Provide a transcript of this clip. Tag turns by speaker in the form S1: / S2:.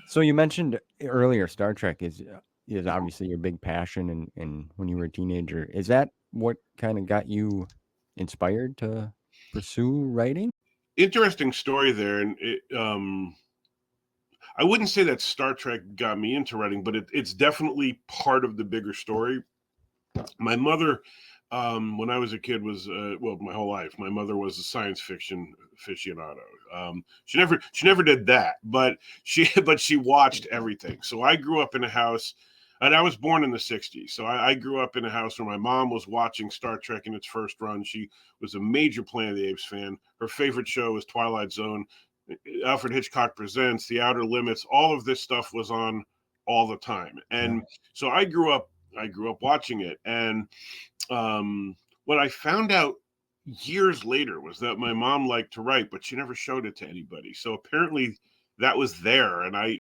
S1: So you mentioned earlier Star Trek is obviously your big passion, and when you were a teenager, is that what kind of got you inspired to pursue writing?
S2: Interesting story there, and I wouldn't say that Star Trek got me into writing, but it's definitely part of the bigger story. My mother, when I was a kid, was well, my whole life. My mother was a science fiction aficionado. She never did that, but she watched everything. So I grew up in a house, and I was born in the '60s. So I grew up in a house where my mom was watching Star Trek in its first run. She was a major Planet of the Apes fan. Her favorite show was Twilight Zone. Alfred Hitchcock Presents, The Outer Limits. All of this stuff was on all the time,
S1: Yeah.
S2: and so I grew up watching it, and um, what I found out years later was that my mom liked to write, but she never showed it to anybody. So apparently that was there, and